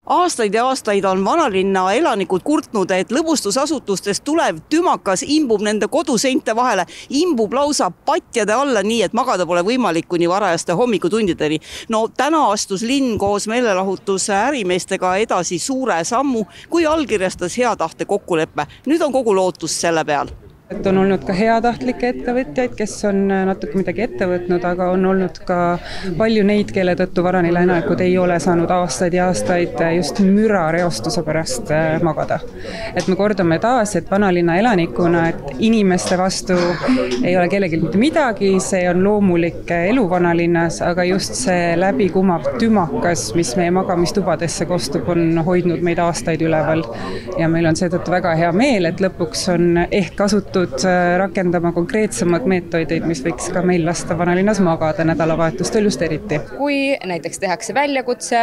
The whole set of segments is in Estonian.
Aastaid ja aastaid on vanalinna elanikud kurtnud, et lõbustusasutustest tulev tümakas imbub nende koduseinte vahele, imbub lausa patjade alla nii, et magada pole võimalik kuni varajaste hommikutundideni. No täna astus linn koos meelelahutuse ärimeestega edasi suure sammu, kui allkirjastas hea tahte kokkuleppe. Nüüd on kogu lootus selle peal. Et on olnud ka heatahtlikke ettevõtjaid, kes on natuke midagi ette võtnud, aga on olnud ka palju neid, kelle tõttu vanalinna elanikud ei ole saanud aastaid ja aastaid just müra reostuse pärast magada. Et me kordame taas, et vanalinna elanikuna, et inimeste vastu ei ole kellelgi mitte midagi, see on loomulik elu vanalinnas, aga just see läbikumav tümakas, mis meie magamistubadesse kostub, on hoidnud meid aastaid üleval. Ja meil on seetõttu väga hea meel, et lõpuks on ehk kasutud rakendama konkreetsemad meetodeid, mis võiks ka meil lasta vanalinnas magada nädalavahetustel just eriti. Kui näiteks tehakse väljakutse,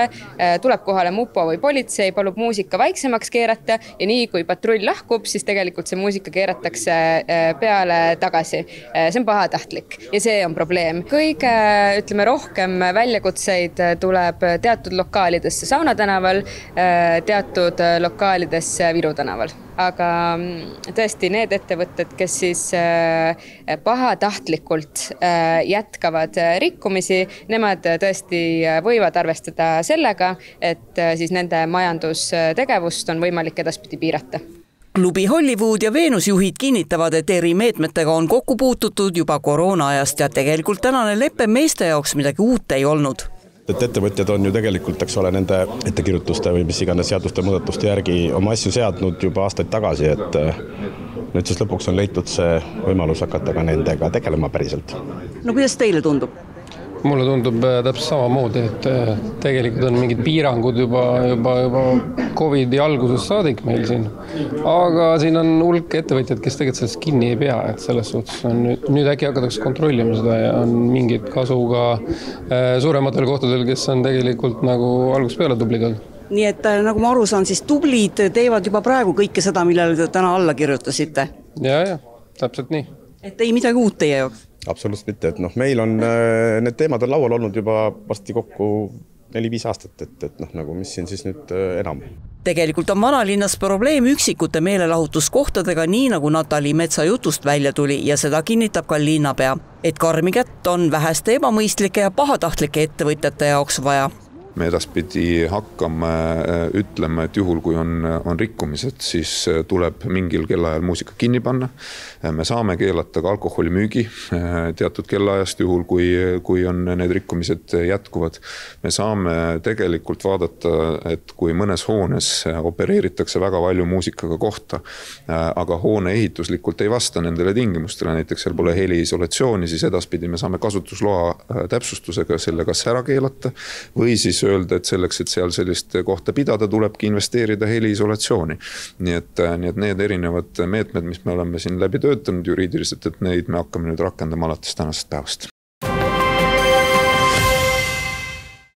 tuleb kohale mupo või politsei, palub muusika vaiksemaks keerata ja nii kui patrull lahkub, siis tegelikult see muusika keeratakse peale tagasi. See on pahatahtlik ja see on probleem. Kõige rohkem väljakutseid tuleb teatud lokaalidesse Sauna tänaval, teatud lokaalidesse Viru tänaval. Aga tõesti need ettevõtted, kes siis pahatahtlikult jätkavad rikkumisi, nemad tõesti võivad arvestada sellega, et siis nende majandustegevust on võimalik edaspidi piirata. Klubi Hollywood ja Venus juhid kinnitavad, et erimeetmetega on kokku puututud juba koroona-ajast ja tegelikult tänane leppe meeste jaoks midagi uut ei olnud. Et ettevõtjad on ju tegelikult, nende ettekirjutuste või mis iganes seaduste muudatuste järgi oma asju seadnud juba aastaid tagasi, et nüüd siis lõpuks on leitud see võimalus hakata ka nendega tegelema päriselt. No kuidas teile tundub? Mulle tundub täpselt samamoodi, et tegelikult on mingid piirangud juba COVID-i algusest saadik meil siin. Aga siin on hulk ettevõtjad, kes tegelikult sellest kinni ei pea, et selles suhtes on nüüd äkki hakatakse kontrollima seda ja on mingid kasu ka suurematel kohtadel, kes on tegelikult nagu algusest peale tublid olnud. Nii et nagu ma aru saan, siis tublid teevad juba praegu kõike seda, millele te täna alla kirjutasite? Ja, täpselt nii. Et ei midagi uut teie jaoks? Absoluutselt mitte, et meil on need teemad on laual olnud juba vasti kokku 4-5 aastat, et mis siin siis nüüd enam. Tegelikult on vanalinnas probleem üksikute meelelahutuskohtadega, nii nagu Natali Metsa jutust välja tuli ja seda kinnitab ka linnapea, et karmi kätt on väheste ebamõistlike ja pahatahtlike ettevõtjate jaoks vaja. Me edaspidi hakkame ütlema, et juhul kui on rikkumised, siis tuleb mingil kellaajal muusika kinni panna. Me saame keelata ka alkoholimüügi teatud kellaajast juhul, kui on need rikkumised jätkuvad. Me saame tegelikult vaadata, et kui mõnes hoones opereeritakse väga palju muusikaga kohta, aga hoone ehituslikult ei vasta nendele tingimustele, näiteks seal pole heliisolatsiooni, siis edaspidi me saame kasutusloa täpsustusega selle kas ära keelata või siis öelda, et selleks, et seal sellist kohta pidada, tulebki investeerida heliisolatsiooni. Nii et need erinevad meetmed, mis me oleme siin läbi töötanud juriidiliselt, et neid me hakkame nüüd rakendama alates tänasest päevast.